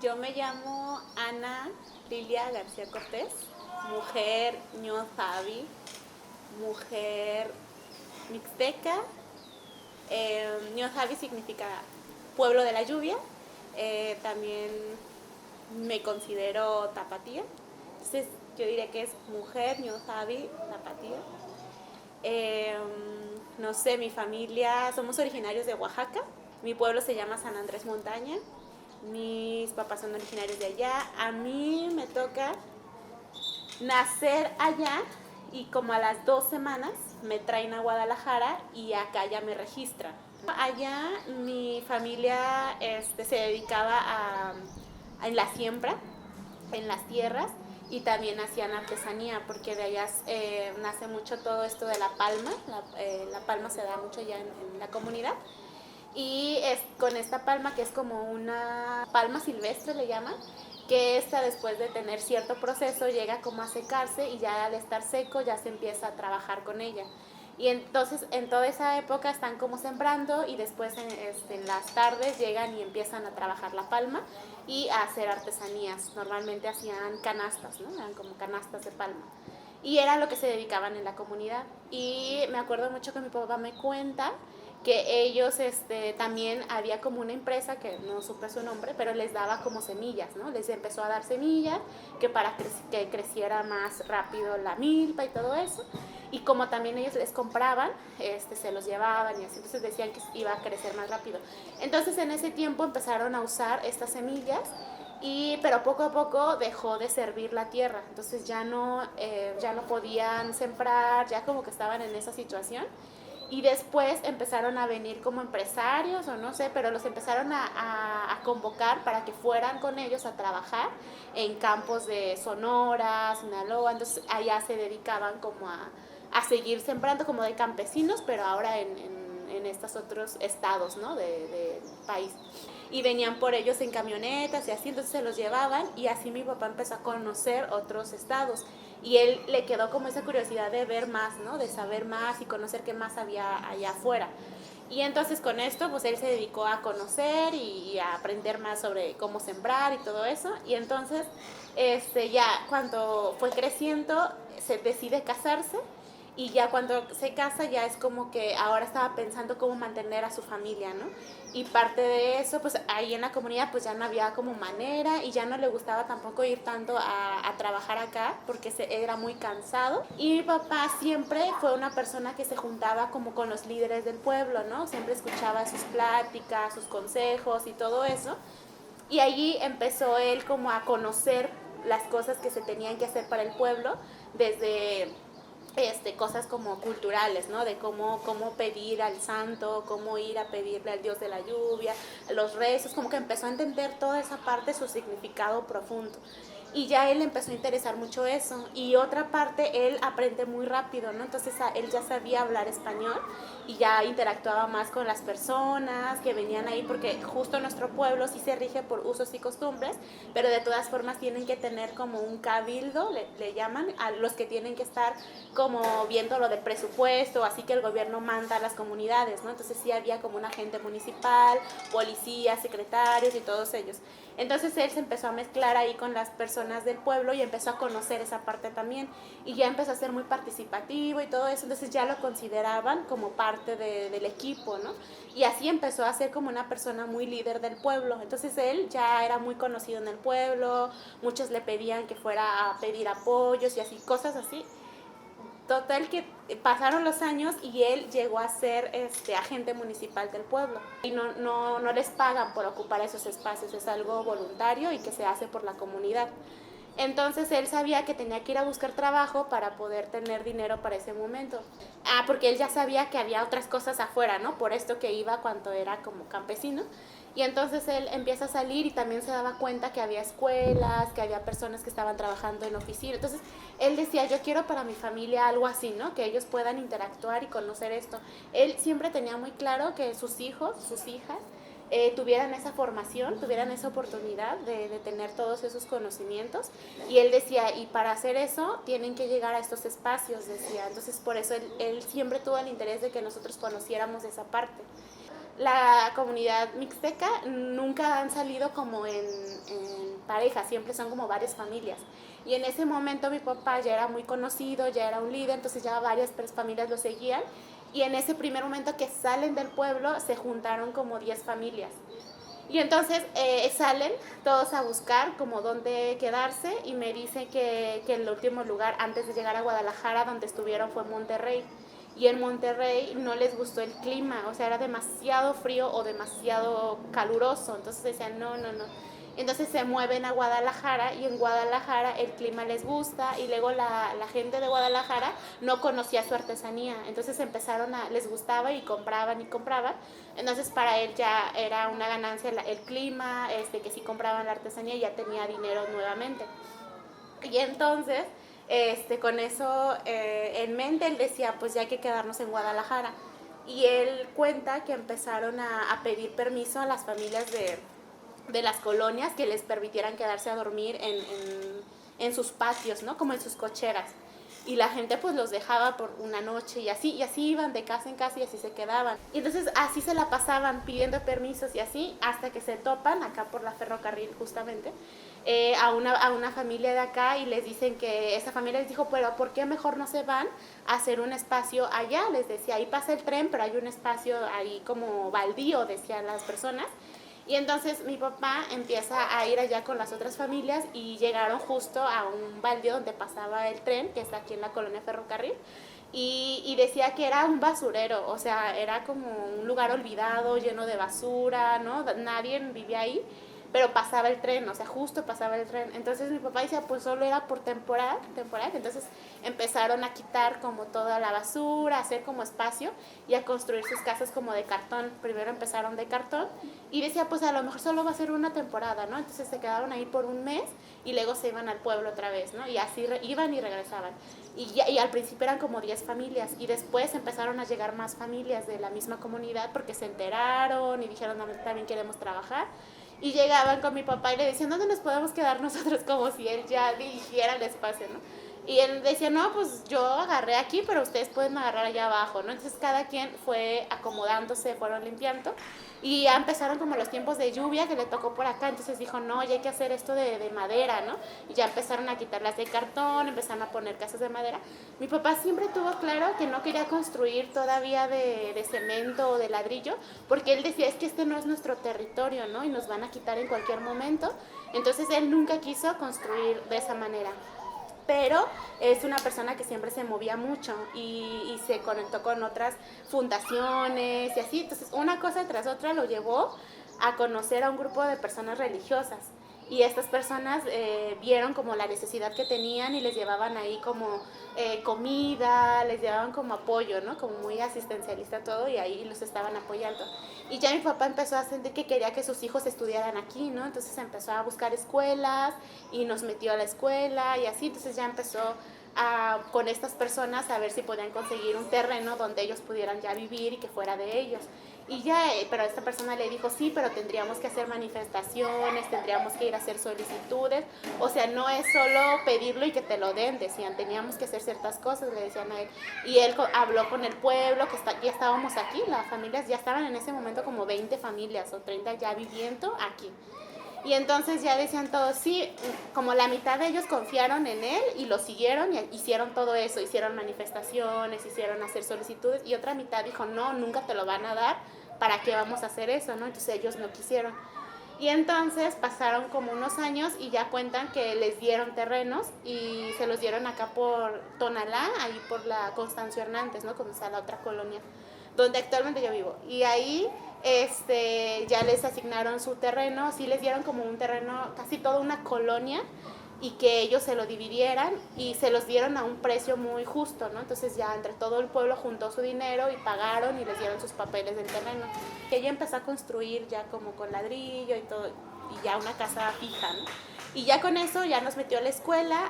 Yo me llamo Ana Lilia García Cortés, mujer ñozabi, mujer mixteca. Ñozabi significa pueblo de la lluvia. También me considero tapatía. Entonces yo diría que es mujer ñozabi, tapatía. Eh, no sé, mi familia, somos originarios de Oaxaca. Mi pueblo se llama San Andrés Montaña. Mis papás son originarios de allá. A mí me toca nacer allá y como a las 2 semanas me traen a Guadalajara y acá ya me registran. Allá mi familia se dedicaba a la siembra en las tierras y también hacían artesanía porque de allá nace mucho todo esto de la palma. La palma se da mucho ya en la comunidad y es con esta palma que es como una palma silvestre le llaman, que esta después de tener cierto proceso llega como a secarse y ya al estar seco ya se empieza a trabajar con ella. Y entonces en toda esa época están como sembrando y después en las tardes llegan y empiezan a trabajar la palma y a hacer artesanías. Normalmente hacían canastas, ¿no? Eran como canastas de palma. Y era lo que se dedicaban en la comunidad. Y me acuerdo mucho que mi papá me cuenta que ellos también había como una empresa que no supe su nombre, pero les daba como semillas, ¿no? Les empezó a dar semillas que para que creciera más rápido la milpa y todo eso. Y como también ellos les compraban, se los llevaban y así, entonces decían que iba a crecer más rápido. Entonces en ese tiempo empezaron a usar estas semillas pero poco a poco dejó de servir la tierra, entonces ya no podían sembrar, ya como que estaban en esa situación. Y después empezaron a venir como empresarios o no sé, pero los empezaron a convocar para que fueran con ellos a trabajar en campos de Sonora, Sinaloa. Entonces allá se dedicaban como a seguir sembrando como de campesinos, pero ahora en estos otros estados, ¿no? Del país. Y venían por ellos en camionetas y así, entonces se los llevaban y así mi papá empezó a conocer otros estados y él le quedó como esa curiosidad de ver más, ¿no? De saber más y conocer qué más había allá afuera. Y entonces con esto pues él se dedicó a conocer y a aprender más sobre cómo sembrar y todo eso. Y entonces ya cuando fue creciendo se decide casarse y ya cuando se casa ya es como que ahora estaba pensando cómo mantener a su familia, ¿no? Y parte de eso, pues ahí en la comunidad pues ya no había como manera y ya no le gustaba tampoco ir tanto a trabajar acá porque era muy cansado. Y mi papá siempre fue una persona que se juntaba como con los líderes del pueblo, ¿no? Siempre escuchaba sus pláticas, sus consejos y todo eso. Y allí empezó él como a conocer las cosas que se tenían que hacer para el pueblo desde cosas como culturales, ¿no? De cómo pedir al santo, cómo ir a pedirle al dios de la lluvia, los rezos, como que empezó a entender toda esa parte, su significado profundo. Y ya él empezó a interesar mucho eso. Y otra parte, él aprende muy rápido, ¿no? Entonces él ya sabía hablar español y ya interactuaba más con las personas que venían ahí, porque justo nuestro pueblo sí se rige por usos y costumbres, pero de todas formas tienen que tener como un cabildo, le llaman, a los que tienen que estar como viendo lo del presupuesto, así que el gobierno manda a las comunidades, ¿no? Entonces sí había como un agente municipal, policías, secretarios y todos ellos. Entonces él se empezó a mezclar ahí con las personas del pueblo y empezó a conocer esa parte también y ya empezó a ser muy participativo y todo eso, entonces ya lo consideraban como parte del equipo, ¿no? Y así empezó a ser como una persona muy líder del pueblo. Entonces él ya era muy conocido en el pueblo, muchos le pedían que fuera a pedir apoyos y así, cosas así. Total que pasaron los años y él llegó a ser agente municipal del pueblo. Y no les pagan por ocupar esos espacios, es algo voluntario y que se hace por la comunidad. Entonces él sabía que tenía que ir a buscar trabajo para poder tener dinero para ese momento. Porque él ya sabía que había otras cosas afuera, ¿no? Por esto que iba cuando era como campesino. Y entonces él empieza a salir y también se daba cuenta que había escuelas, que había personas que estaban trabajando en oficina. Entonces él decía, yo quiero para mi familia algo así, ¿no? Que ellos puedan interactuar y conocer esto. Él siempre tenía muy claro que sus hijos, sus hijas, tuvieran esa formación, tuvieran esa oportunidad de tener todos esos conocimientos. Y él decía, y para hacer eso tienen que llegar a estos espacios, decía. Entonces por eso él siempre tuvo el interés de que nosotros conociéramos esa parte. La comunidad mixteca nunca han salido como pareja, siempre son como varias familias. Y en ese momento mi papá ya era muy conocido, ya era un líder, entonces ya varias familias lo seguían. Y en ese primer momento que salen del pueblo se juntaron como 10 familias. Y entonces salen todos a buscar como dónde quedarse y me dicen que el último lugar antes de llegar a Guadalajara donde estuvieron fue Monterrey. Y en Monterrey no les gustó el clima, o sea, era demasiado frío o demasiado caluroso. Entonces decían, no, no, no. Entonces se mueven a Guadalajara y en Guadalajara el clima les gusta y luego la gente de Guadalajara no conocía su artesanía. Entonces les gustaba y compraban y compraban. Entonces para él ya era una ganancia el clima, que si compraban la artesanía ya tenía dinero nuevamente. Y entonces, con eso en mente, él decía, pues ya hay que quedarnos en Guadalajara. Y él cuenta que empezaron a pedir permiso a las familias de las colonias que les permitieran quedarse a dormir en sus patios, ¿no? Como en sus cocheras. Y la gente pues los dejaba por una noche y así iban de casa en casa y así se quedaban. Y entonces así se la pasaban pidiendo permisos y así hasta que se topan acá por la ferrocarril justamente a una familia de acá y les dicen que esa familia les dijo, pero ¿por qué mejor no se van a hacer un espacio allá? Les decía, ahí pasa el tren, pero hay un espacio ahí como baldío, decían las personas. Y entonces mi papá empieza a ir allá con las otras familias y llegaron justo a un baldío donde pasaba el tren, que está aquí en la colonia Ferrocarril, y decía que era un basurero, o sea, era como un lugar olvidado, lleno de basura, ¿no? Nadie vivía ahí, pero pasaba el tren, o sea, justo pasaba el tren. Entonces mi papá decía, pues solo era por temporada. Entonces empezaron a quitar como toda la basura, a hacer como espacio y a construir sus casas como de cartón. Primero empezaron de cartón y decía, pues a lo mejor solo va a ser una temporada, ¿no? Entonces se quedaron ahí por un mes y luego se iban al pueblo otra vez, ¿no? Y así iban y regresaban. Y al principio eran como 10 familias y después empezaron a llegar más familias de la misma comunidad porque se enteraron y dijeron, no, también queremos trabajar. Y llegaban con mi papá y le decían, ¿dónde nos podemos quedar nosotros? Como si él ya dirigiera el espacio, ¿no? Y él decía, no, pues yo agarré aquí, pero ustedes pueden agarrar allá abajo, ¿no? Entonces cada quien fue acomodándose, fueron limpiando. Y ya empezaron como los tiempos de lluvia que le tocó por acá. Entonces dijo, no, ya hay que hacer esto de madera, ¿no? Y ya empezaron a quitarlas de cartón, empezaron a poner casas de madera. Mi papá siempre tuvo claro que no quería construir todavía de cemento o de ladrillo, porque él decía, es que este no es nuestro territorio, ¿no? Y nos van a quitar en cualquier momento. Entonces él nunca quiso construir de esa manera. Pero es una persona que siempre se movía mucho y se conectó con otras fundaciones y así. Entonces, una cosa tras otra lo llevó a conocer a un grupo de personas religiosas. Y estas personas vieron como la necesidad que tenían y les llevaban ahí como comida, les llevaban como apoyo, ¿no? Como muy asistencialista todo y ahí los estaban apoyando. Y ya mi papá empezó a sentir que quería que sus hijos estudiaran aquí, ¿no? Entonces empezó a buscar escuelas y nos metió a la escuela y así. Entonces ya empezó con estas personas a ver si podían conseguir un terreno donde ellos pudieran ya vivir y que fuera de ellos. Y ya, pero esta persona le dijo, sí, pero tendríamos que hacer manifestaciones, tendríamos que ir a hacer solicitudes. O sea, no es solo pedirlo y que te lo den, decían, teníamos que hacer ciertas cosas, le decían a él. Y él habló con el pueblo, ya estábamos aquí, las familias ya estaban en ese momento como 20 familias o 30 ya viviendo aquí. Y entonces ya decían todos, sí, como la mitad de ellos confiaron en él y lo siguieron y hicieron todo eso, hicieron manifestaciones, hicieron hacer solicitudes y otra mitad dijo, no, nunca te lo van a dar, ¿para qué vamos a hacer eso? ¿No? Entonces ellos no quisieron. Y entonces pasaron como unos años y ya cuentan que les dieron terrenos y se los dieron acá por Tonalá, ahí por la Constancio Hernández, ¿no? Como está la otra colonia, donde actualmente yo vivo. Y ahí ya les asignaron su terreno, sí les dieron como un terreno, casi toda una colonia, y que ellos se lo dividieran y se los dieron a un precio muy justo, ¿no? Entonces ya entre todo el pueblo juntó su dinero y pagaron y les dieron sus papeles del terreno. Que ella empezó a construir ya como con ladrillo y todo, y ya una casa fija, ¿no? Y ya con eso ya nos metió a la escuela